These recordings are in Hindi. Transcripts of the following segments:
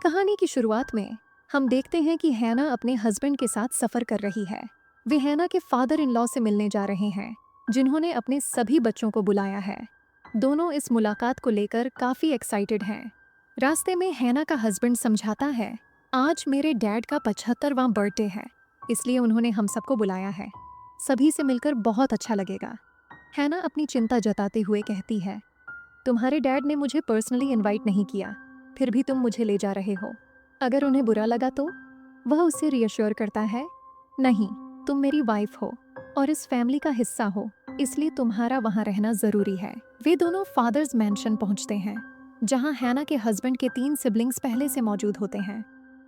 कहानी की शुरुआत में हम देखते हैं कि हैना अपने हस्बैंड के साथ सफर कर रही है। वे हैना के फादर इन लॉ से मिलने जा रहे हैं, जिन्होंने अपने सभी बच्चों को बुलाया है। दोनों इस मुलाकात को लेकर काफी एक्साइटेड हैं। रास्ते में हैना का हस्बैंड समझाता है, आज मेरे डैड का 75वां बर्थडे है, इसलिए उन्होंने हम सबको बुलाया है। सभी से मिलकर बहुत अच्छा लगेगा। हैना अपनी चिंता जताते हुए कहती है, तुम्हारे डैड ने मुझे पर्सनली इनवाइट नहीं किया, फिर भी तुम मुझे ले जा रहे हो। अगर उन्हें बुरा लगा तो? वह उसे रियश्योर करता है, नहीं, तुम मेरी वाइफ हो और इस फैमिली का हिस्सा हो, इसलिए तुम्हारा वहाँ रहना जरूरी है। वे दोनों फादर्स मैंशन पहुँचते हैं, जहाँ हैना के हस्बैंड के 3 सिबलिंग्स पहले से मौजूद होते हैं।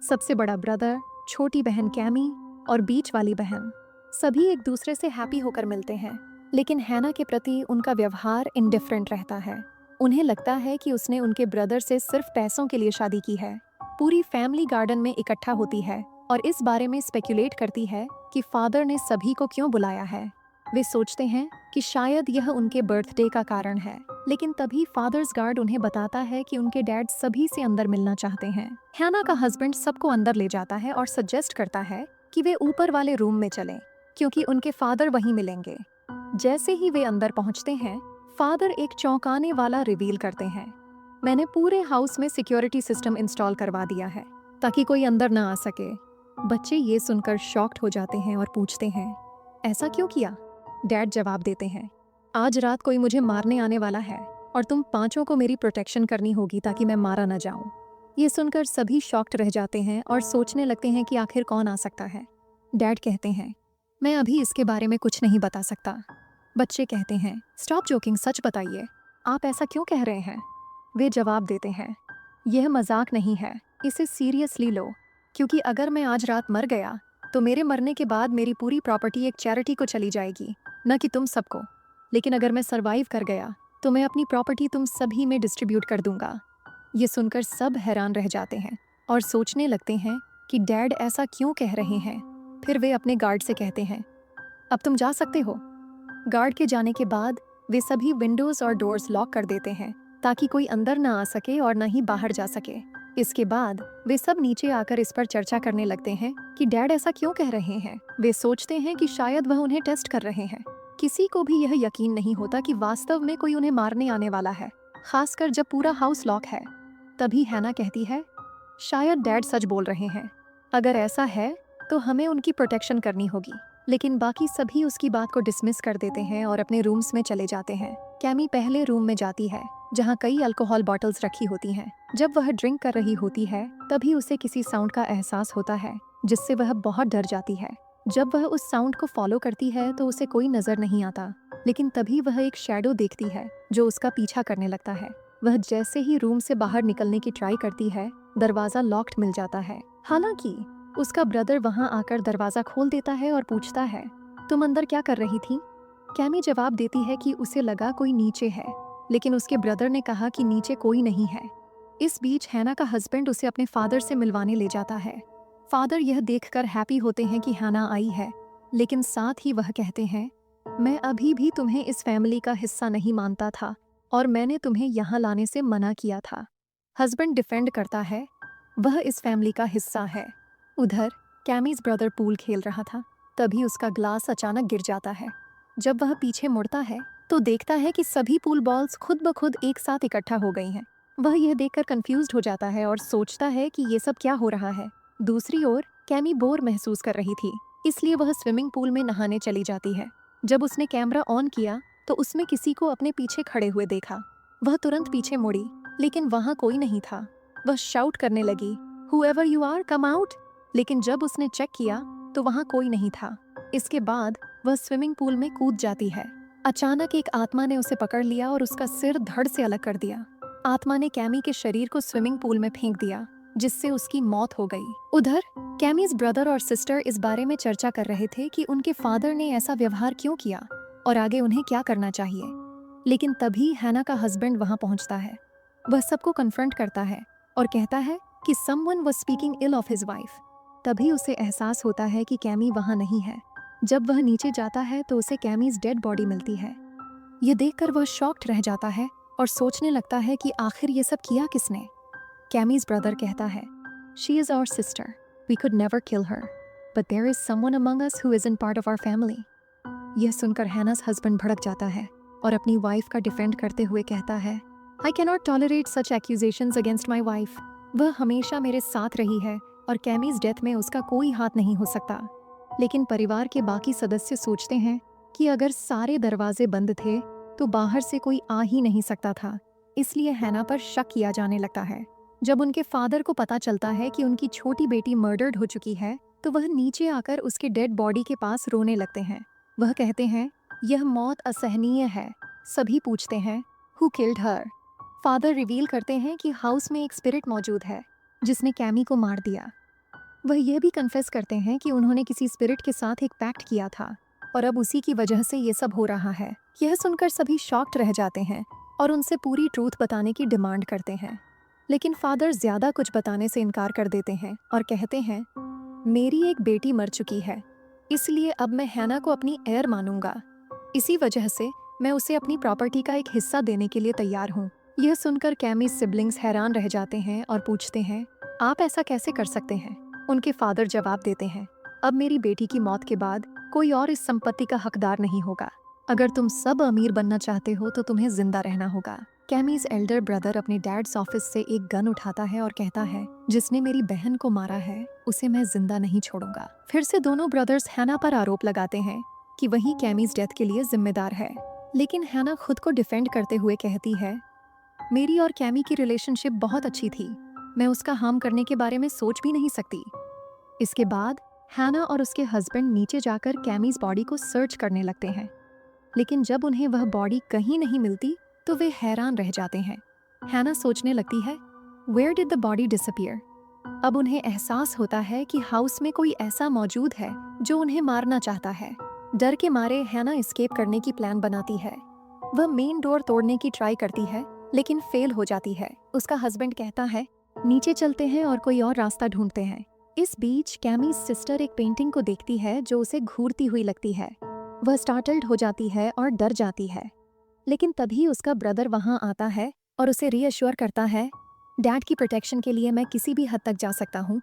सबसे बड़ा ब्रदर, छोटी बहन कैमी और बीच वाली बहन। सभी एक दूसरे से हैप्पी होकर मिलते हैं, लेकिन हैना के प्रति उनका व्यवहार इंडिफरेंट रहता है। उन्हें लगता है कि उसने उनके ब्रदर से सिर्फ पैसों के लिए शादी की है। पूरी फैमिली गार्डन में इकट्ठा होती है और इस बारे में स्पेक्युलेट करती है कि फादर ने सभी को क्यों बुलाया है। वे सोचते हैं कि शायद यह उनके बर्थडे का कारण है, लेकिन तभी फादर्स गार्ड उन्हें बताता है कि उनके डैड सभी से अंदर मिलना चाहते हैं। हैना का हस्बैंड सबको अंदर ले जाता है और सजेस्ट करता है कि वे ऊपर वाले रूम में चलें, क्योंकि उनके फादर वहीं मिलेंगे। जैसे ही वे अंदर पहुंचते हैं, फादर एक चौंकाने वाला रिवील करते हैं, मैंने पूरे हाउस में सिक्योरिटी सिस्टम इंस्टॉल करवा दिया है ताकि कोई अंदर ना आ सके। बच्चे ये सुनकर शॉक्ड हो जाते हैं और पूछते हैं, ऐसा क्यों किया? डैड जवाब देते हैं, आज रात कोई मुझे मारने आने वाला है और तुम पांचों को मेरी प्रोटेक्शन करनी होगी ताकि मैं मारा ना जाऊं। ये सुनकर सभी शॉक्ड रह जाते हैं और सोचने लगते हैं कि आखिर कौन आ सकता है। डैड कहते हैं, मैं अभी इसके बारे में कुछ नहीं बता सकता। बच्चे कहते हैं, स्टॉप जोकिंग, सच बताइए, आप ऐसा क्यों कह रहे हैं? वे जवाब देते हैं, यह मजाक नहीं है, इसे सीरियसली लो, क्योंकि अगर मैं आज रात मर गया तो मेरे मरने के बाद मेरी पूरी प्रॉपर्टी एक चैरिटी को चली जाएगी, न कि तुम सबको। लेकिन अगर मैं सरवाइव कर गया तो मैं अपनी प्रॉपर्टी तुम सभी में डिस्ट्रीब्यूट कर दूंगा। ये सुनकर सब हैरान रह जाते हैं और सोचने लगते हैं कि डैड ऐसा क्यों कह रहे हैं। फिर वे अपने गार्ड से कहते हैं, अब तुम जा सकते हो। गार्ड के जाने के बाद वे सभी विंडोज और डोर्स लॉक कर देते हैं ताकि कोई अंदर ना आ सके और ना ही बाहर जा सके। इसके बाद वे सब नीचे आकर इस पर चर्चा करने लगते हैं कि डैड ऐसा क्यों कह रहे हैं। वे सोचते हैं कि शायद वह उन्हें टेस्ट कर रहे हैं। किसी को भी यह यकीन नहीं होता कि वास्तव में कोई उन्हें मारने आने वाला है, खासकर जब पूरा हाउस लॉक है। तभी हैना कहती है, शायद डैड सच बोल रहे हैं। अगर ऐसा है तो हमें उनकी प्रोटेक्शन करनी होगी। लेकिन बाकी सभी उसकी बात को डिसमिस कर देते हैं और अपने रूम्स में चले जाते हैं। कैमी पहले रूम में जाती है, जहाँ कई अल्कोहल बॉटल्स रखी होती हैं। जब वह ड्रिंक कर रही होती है, तभी उसे किसी साउंड का एहसास होता है, जिससे वह बहुत डर जाती है। जब वह उस साउंड को फॉलो करती है तो उसे कोई नजर नहीं आता, लेकिन तभी वह एक शैडो देखती है जो उसका पीछा करने लगता है। वह जैसे ही रूम से बाहर निकलने की ट्राई करती है, दरवाजा लॉक्ड मिल जाता है। हालांकि उसका ब्रदर वहां आकर दरवाजा खोल देता है और पूछता है, तुम अंदर क्या कर रही थी? कैमी जवाब देती है कि उसे लगा कोई नीचे है, लेकिन उसके ब्रदर ने कहा कि नीचे कोई नहीं है। इस बीच हैना का हस्बैंड उसे अपने फादर से मिलवाने ले जाता है। फादर यह देखकर हैप्पी होते हैं कि हैना आई है, लेकिन साथ ही वह कहते हैं, मैं अभी भी तुम्हें इस फैमिली का हिस्सा नहीं मानता था और मैंने तुम्हें यहाँ लाने से मना किया था। हस्बैंड डिफेंड करता है, वह इस फैमिली का हिस्सा है। उधर कैमीज ब्रदर पूल खेल रहा था, तभी उसका ग्लास अचानक गिर जाता है। जब वह पीछे मुड़ता है तो देखता है कि सभी पूल बॉल्स खुद ब खुद एक साथ इकट्ठा हो गई हैं। वह यह देखकर कंफ्यूज्ड हो जाता है और सोचता है कि ये सब क्या हो रहा है। दूसरी ओर कैमी बोर महसूस कर रही थी, इसलिए वह स्विमिंग पूल में नहाने चली जाती है। जब उसने कैमरा ऑन किया तो उसमें किसी को अपने पीछे खड़े हुए देखा। वह तुरंत पीछे मुड़ी, लेकिन वहां कोई नहीं था। वह शाउट करने लगी, Whoever you are, come out! लेकिन जब उसने चेक किया तो वहां कोई नहीं था। इसके बाद वह स्विमिंग पूल में कूद जाती है। अचानक एक आत्मा ने उसे पकड़ लिया और उसका सिर धड़ से अलग कर दिया। आत्मा ने कैमी के शरीर को स्विमिंग पूल में फेंक दिया, जिससे उसकी मौत हो गई। उधर कैमीज ब्रदर और सिस्टर इस बारे में चर्चा कर रहे थे कि उनके फादर ने ऐसा व्यवहार क्यों किया और आगे उन्हें क्या करना चाहिए। लेकिन तभी हैना का हस्बैंड वहां पहुंचता है। वह सबको कन्फ्रंट करता है और कहता है कि someone was speaking ill of his wife। तभी उसे एहसास होता है कि कैमी वहां नहीं है। जब वह नीचे जाता है तो उसे कैमीज डेड बॉडी मिलती है। ये देखकर वह शॉक्ड रह जाता है और सोचने लगता है कि आखिर ये सब किया किसने। कैमीज ब्रदर कहता है, She is our sister. We could never kill her. But there is someone among us who isn't part of our family. यह सुनकर हैना's हस्बैंड भड़क जाता है और अपनी वाइफ का डिफेंड करते हुए कहता है, I cannot tolerate such accusations against my wife. वह हमेशा मेरे साथ रही है और कैमीज डेथ में उसका कोई हाथ नहीं हो सकता। लेकिन परिवार के बाकी सदस्य सोचते हैं कि अगर सारे दरवाजे बंद थे तो बाहर से कोई आ ही नहीं सकता था, इसलिए हैना पर शक किया जाने लगता है। जब उनके फादर को पता चलता है कि उनकी छोटी बेटी मर्डर्ड हो चुकी है तो वह नीचे आकर उसके डेड बॉडी के पास रोने लगते हैं। वह कहते हैं, यह मौत असहनीय है। सभी पूछते हैं, who killed her? Father reveal करते हैं कि हाउस में एक स्पिरिट मौजूद है जिसने कैमी को मार दिया। वह यह भी कन्फेस करते हैं कि उन्होंने किसी स्पिरिट के साथ एक पैक्ट किया था और अब उसी की वजह से ये सब हो रहा है। यह सुनकर सभी शॉक्ड रह जाते हैं और उनसे पूरी ट्रूथ बताने की डिमांड करते हैं। लेकिन फादर ज़्यादा कुछ बताने से इनकार कर देते हैं और कहते हैं, मेरी एक बेटी मर चुकी है, इसलिए अब मैं हैना को अपनी हेयर मानूंगा। इसी वजह से मैं उसे अपनी प्रॉपर्टी का एक हिस्सा देने के लिए तैयार हूँ। यह सुनकर कैमीज सिबलिंग्स हैरान रह जाते हैं और पूछते हैं, आप ऐसा कैसे कर सकते हैं? उनके फादर जवाब देते हैं, अब मेरी बेटी की मौत के बाद कोई और इस संपत्ति का हकदार नहीं होगा। अगर तुम सब अमीर बनना चाहते हो तो तुम्हें जिंदा रहना होगा। कैमीज एल्डर ब्रदर अपने डैड्स ऑफिस से एक गन उठाता है और कहता है, जिसने मेरी बहन को मारा है उसे मैं जिंदा नहीं छोड़ूंगा। फिर से दोनों ब्रदर्स हैना पर आरोप लगाते हैं कि वही कैमीज डेथ के लिए जिम्मेदार है। लेकिन हैना खुद को डिफेंड करते हुए कहती है, मेरी और कैमी की रिलेशनशिप बहुत अच्छी थी, मैं उसका हार्म करने के बारे में सोच भी नहीं सकती। इसके बाद हैना और उसके हस्बैंड नीचे जाकर कैमीज बॉडी को सर्च करने लगते हैं, लेकिन जब उन्हें वह बॉडी कहीं नहीं मिलती तो वे हैरान रह जाते हैं। हैना सोचने लगती है, where did the body disappear? अब उन्हें एहसास होता है कि हाउस में कोई ऐसा मौजूद है जो उन्हें मारना चाहता है। डर के मारे हैना एस्केप करने की प्लान बनाती है। वह मेन डोर तोड़ने की ट्राई करती है लेकिन फेल हो जाती है। उसका हस्बैंड कहता है, नीचे चलते हैं और कोई और रास्ता ढूंढते हैं। इस बीच कैमीज सिस्टर एक पेंटिंग को देखती है जो उसे घूरती हुई लगती है। वह स्टार्टल्ड हो जाती है और डर जाती है, लेकिन तभी उसका ब्रदर वहां आता है और उसे रीअश्योर करता है, डैड की प्रोटेक्शन के लिए मैं किसी भी हद तक जा सकता हूँ।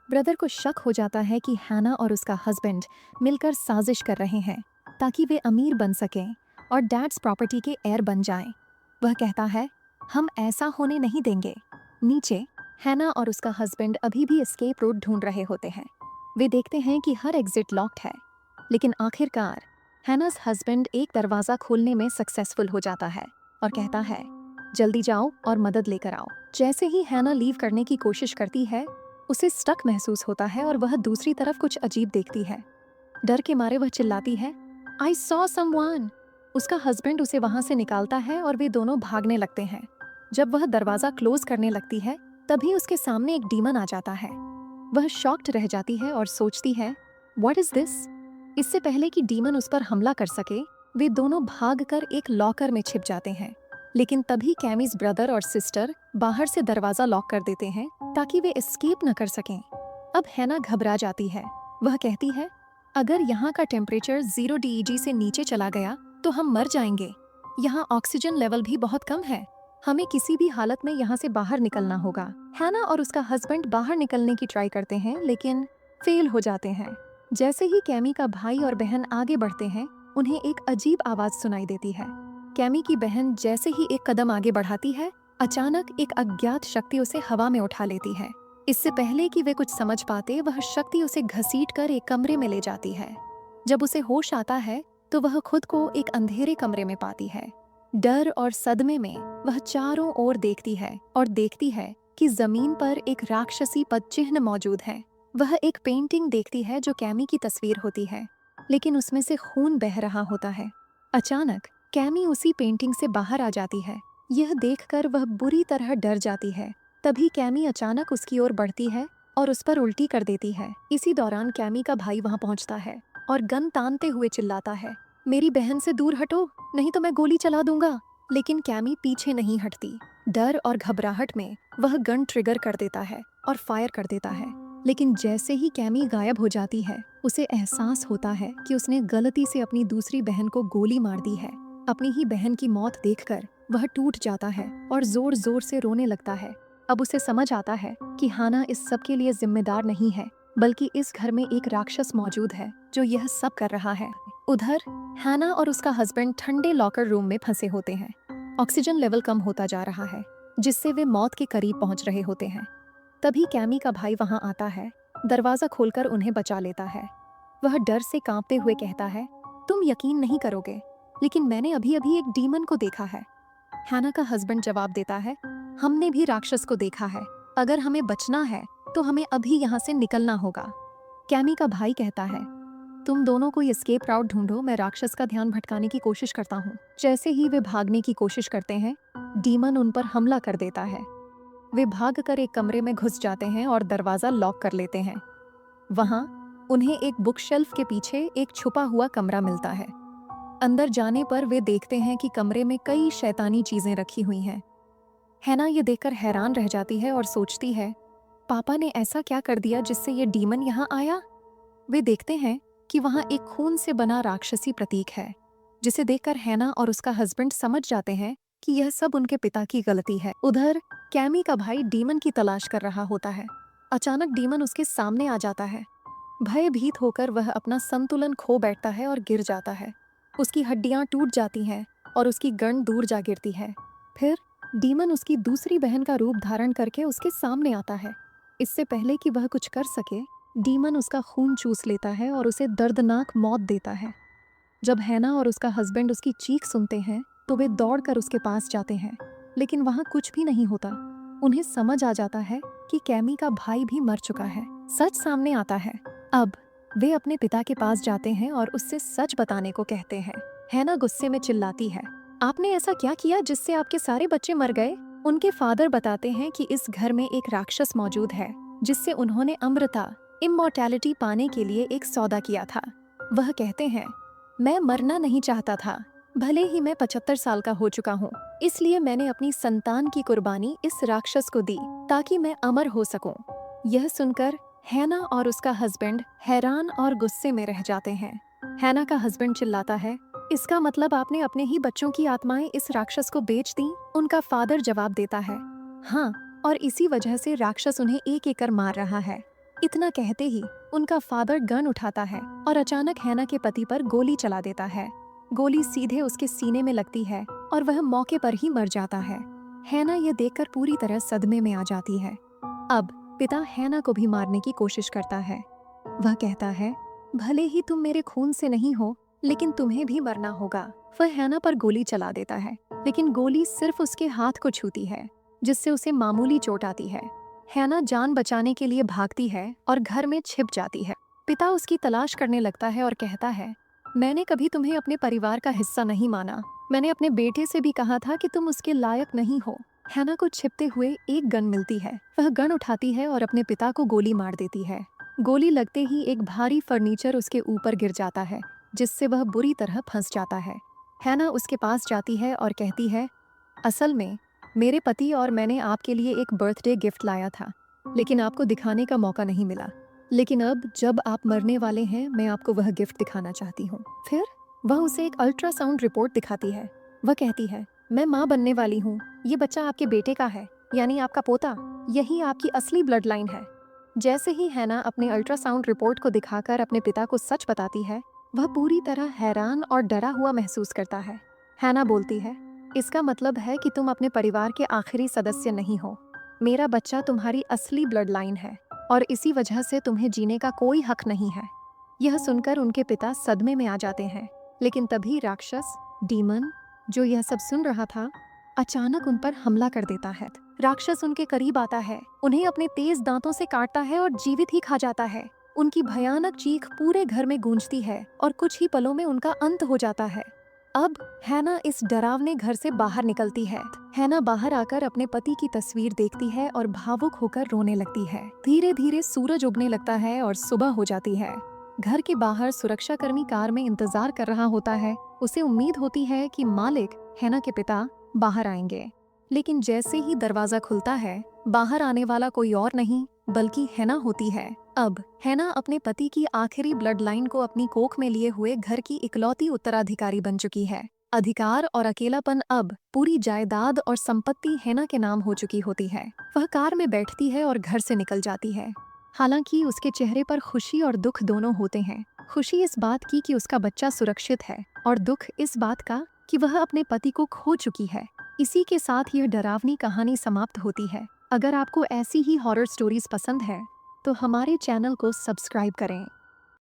ब्रदर को शक हो जाता है कि हैना और उसका हस्बैंड मिलकर साजिश कर रहे हैं ताकि वे अमीर बन सकें और डैड्स प्रॉपर्टी के हेयर बन जाएं। वह कहता है, हम ऐसा होने नहीं देंगे। नीचे हैना और उसका हस्बैंड अभी भी एस्केप रूट ढूंढ रहे होते हैं। वे देखते हैं कि हर एग्जिट लॉक्ड है, लेकिन आखिरकार हैना's हस्बैंड एक दरवाज़ा खोलने में सक्सेसफुल हो जाता है और कहता है, जल्दी जाओ और मदद लेकर आओ। जैसे ही हैना लीव करने की कोशिश करती है, उसे स्टक महसूस होता है और वह दूसरी तरफ कुछ अजीब देखती है। डर के मारे वह चिल्लाती है, I saw someone। उसका हस्बैंड उसे वहां से निकालता है और वे दोनों भागने लगते हैं। जब वह दरवाज़ा क्लोज करने लगती है तभी उसके सामने एक डीमन आ जाता है। वह शॉक्ड रह जाती है और सोचती है, व्हाट इज दिस? इससे पहले कि डीमन उस पर हमला कर सके, वे दोनों भागकर एक लॉकर में छिप जाते हैं। लेकिन तभी कैमीज ब्रदर और सिस्टर बाहर से दरवाजा लॉक कर देते हैं ताकि वे एस्केप न कर सकें। अब हैना घबरा जाती है। वह कहती है, अगर यहाँ का टेम्परेचर 0 DEG से नीचे चला गया तो हम मर जाएंगे। यहाँ ऑक्सीजन लेवल भी बहुत कम है, हमें किसी भी हालत में यहाँ से बाहर निकलना होगा। हैना और उसका हस्बैंड बाहर निकलने की ट्राई करते हैं लेकिन फेल हो जाते हैं। जैसे ही कैमी का भाई और बहन आगे बढ़ते हैं, उन्हें एक अजीब आवाज सुनाई देती है। कैमी की बहन जैसे ही एक कदम आगे बढ़ाती है, अचानक एक अज्ञात शक्ति उसे हवा में उठा लेती है। इससे पहले कि वे कुछ समझ पाते, वह शक्ति उसे घसीटकर एक कमरे में ले जाती है। जब उसे होश आता है तो वह खुद को एक अंधेरे कमरे में पाती है। डर और सदमे में वह चारों ओर देखती है और देखती है कि जमीन पर एक राक्षसी पदचिह्न मौजूद है। वह एक पेंटिंग देखती है जो कैमी की तस्वीर होती है, लेकिन उसमें से खून बह रहा होता है। अचानक कैमी उसी पेंटिंग से बाहर आ जाती है। यह देखकर वह बुरी तरह डर जाती है। तभी कैमी अचानक उसकी ओर बढ़ती है और उस पर उल्टी कर देती है। इसी दौरान कैमी का भाई वहां पहुंचता है और गन तानते हुए चिल्लाता है, मेरी बहन से दूर हटो, नहीं तो मैं गोली चला दूंगा। लेकिन कैमी पीछे नहीं हटती। डर और घबराहट में वह गन ट्रिगर कर देता है और फायर कर देता है। लेकिन जैसे ही कैमी गायब हो जाती है, उसे एहसास होता है कि उसने गलती से अपनी दूसरी बहन को गोली मार दी है। अपनी ही बहन की मौत देखकर वह टूट जाता है और जोर जोर से रोने लगता है। अब उसे समझ आता है कि हाना इस सब के लिए जिम्मेदार नहीं है, बल्कि इस घर में एक राक्षस मौजूद है जो यह सब कर रहा है। उधर हाना और उसका हस्बैंड ठंडे लॉकर रूम में फंसे होते हैं। ऑक्सीजन लेवल कम होता जा रहा है, जिससे वे मौत के करीब पहुंच रहे होते हैं। तभी कैमी का भाई वहां आता है, दरवाजा खोलकर उन्हें बचा लेता है। वह डर से कांपते हुए कहता है, तुम यकीन नहीं करोगे, लेकिन मैंने अभी अभी एक डीमन को देखा है। हाना का हस्बैंड जवाब देता है, हमने भी राक्षस को देखा है। अगर हमें बचना है तो हमें अभी यहाँ से निकलना होगा। कैमी का भाई कहता है, तुम दोनों कोई एस्केप राउट ढूंढो, मैं राक्षस का ध्यान भटकाने की कोशिश करता हूँ। जैसे ही वे भागने की कोशिश करते हैं, डीमन उन पर हमला कर देता है। वे भागकर एक कमरे में घुस जाते हैं और दरवाजा लॉक कर लेते हैं। वहां उन्हें एक बुक शेल्फ के पीछे एक छुपा हुआ कमरा मिलता है। अंदर जाने पर वे देखते हैं कि कमरे में कई शैतानी चीजें रखी हुई हैं। हैना ये देखकर हैरान रह जाती है और सोचती है, पापा ने ऐसा क्या कर दिया जिससे ये डीमन यहाँ आया। वे देखते हैं कि वहाँ एक खून से बना राक्षसी प्रतीक है, जिसे देखकर हैना और उसका हस्बैंड समझ जाते हैं कि यह सब उनके पिता की गलती है। उधर कैमी का भाई डीमन की तलाश कर रहा होता है। अचानक डीमन उसके सामने आ जाता है। भयभीत होकर वह अपना संतुलन खो बैठता है और गिर जाता है। उसकी हड्डियां टूट जाती हैं और उसकी गर्दन दूर जा गिरती है। फिर डीमन उसकी दूसरी बहन का रूप धारण करके उसके सामने आता है। इससे पहले कि वह कुछ कर सके, डीमन उसका खून चूस लेता है और उसे दर्दनाक मौत देता है। जब हैना और उसका हस्बैंड उसकी चीख सुनते हैं तो वे दौड़कर उसके पास जाते हैं, लेकिन वहां कुछ भी नहीं होता। उन्हें समझ आ जाता है कि कैमी का भाई भी मर चुका है। सच सामने आता है। अब वे अपने पिता के पास जाते हैं और उससे सच बताने को कहते हैं। हैना गुस्से में चिल्लाती है, आपने ऐसा क्या किया जिससे आपके सारे बच्चे मर गए। उनके फादर बताते हैं कि इस घर में एक राक्षस मौजूद है, जिससे उन्होंने अमृता इमॉर्टैलिटी पाने के लिए एक सौदा किया था। वह कहते हैं, मैं मरना नहीं चाहता था, भले ही मैं 75 साल का हो चुका हूँ, इसलिए मैंने अपनी संतान की कुर्बानी इस राक्षस को दी ताकि मैं अमर हो सकूं। यह सुनकर हैना और उसका हस्बैंड हैरान और गुस्से में रह जाते हैं। हैना का हस्बैंड चिल्लाता है, इसका मतलब आपने अपने ही बच्चों की आत्माएं इस राक्षस को बेच दी। उनका फादर जवाब देता है, हाँ, और इसी वजह से राक्षस उन्हें एक एक कर मार रहा है। इतना कहते ही उनका फादर गन उठाता है और अचानक हैना के पति पर गोली चला देता है। गोली सीधे उसके सीने में लगती है और वह मौके पर ही मर जाता है। हैना ये देखकर पूरी तरह सदमे में आ जाती है। अब पिता हैना को भी मारने की कोशिश करता है। वह कहता है, भले ही तुम मेरे खून से नहीं हो, लेकिन तुम्हें भी मरना होगा। वह हैना पर गोली चला देता है, लेकिन गोली सिर्फ उसके हाथ को छूती है, जिससे उसे मामूली चोट आती है। हैना जान बचाने के लिए भागती है और घर में छिप जाती है। पिता उसकी तलाश करने लगता है और कहता है, मैंने कभी तुम्हें अपने परिवार का हिस्सा नहीं माना। मैंने अपने बेटे से भी कहा था कि तुम उसके लायक नहीं हो। हैना को छिपते हुए एक गन मिलती है। वह गन उठाती है और अपने पिता को गोली मार देती है। गोली लगते ही एक भारी फर्नीचर उसके ऊपर गिर जाता है, जिससे वह बुरी तरह फंस जाता है। हैना उसके पास जाती है और कहती है, असल में मेरे पति और मैंने आपके लिए एक बर्थडे गिफ्ट लाया था, लेकिन आपको दिखाने का मौका नहीं मिला। लेकिन अब जब आप मरने वाले हैं, मैं आपको वह गिफ्ट दिखाना चाहती हूँ। फिर वह उसे एक अल्ट्रासाउंड रिपोर्ट दिखाती है। वह कहती है, मैं माँ बनने वाली हूँ। ये बच्चा आपके बेटे का है, यानी आपका पोता। यही आपकी असली ब्लड लाइन है। जैसे ही हैना अपने अल्ट्रासाउंड रिपोर्ट को दिखाकर अपने पिता को सच बताती है, वह पूरी तरह हैरान और डरा हुआ महसूस करता है। हैना बोलती है, इसका मतलब है कि तुम अपने परिवार के आखिरी सदस्य नहीं हो। मेरा बच्चा तुम्हारी असली ब्लड लाइन है और इसी वजह से तुम्हें जीने का कोई हक नहीं है। यह सुनकर उनके पिता सदमे में आ जाते हैं, लेकिन तभी राक्षस डीमन, जो यह सब सुन रहा था, अचानक उन पर हमला कर देता है। राक्षस उनके करीब आता है, उन्हें अपने तेज दांतों से काटता है और जीवित ही खा जाता है। उनकी भयानक चीख पूरे घर में गूंजती है और कुछ ही पलों में उनका अंत हो जाता है। अब हैना इस डरावने घर से बाहर निकलती है। हैना बाहर आकर अपने पति की तस्वीर देखती है और भावुक होकर रोने लगती है। धीरे धीरे सूरज उगने लगता है और सुबह हो जाती है। घर के बाहर सुरक्षाकर्मी कार में इंतजार कर रहा होता है। उसे उम्मीद होती है कि मालिक, हैना के पिता, बाहर आएंगे। लेकिन जैसे ही दरवाजा खुलता है, बाहर आने वाला कोई और नहीं बल्कि हैना होती है। अब हैना अपने पति की आखिरी ब्लड लाइन को अपनी कोख में लिए हुए घर की इकलौती उत्तराधिकारी बन चुकी है। अधिकार और अकेलापन अब पूरी जायदाद और संपत्ति हैना के नाम हो चुकी होती है। वह कार में बैठती है और घर से निकल जाती है। हालांकि उसके चेहरे पर खुशी और दुख दोनों होते हैं। खुशी इस बात की कि उसका बच्चा सुरक्षित है और दुख इस बात का कि वह अपने पति को खो चुकी है। इसी के साथ यह डरावनी कहानी समाप्त होती है। अगर आपको ऐसी ही हॉरर स्टोरीज पसंद है तो हमारे चैनल को सब्सक्राइब करें।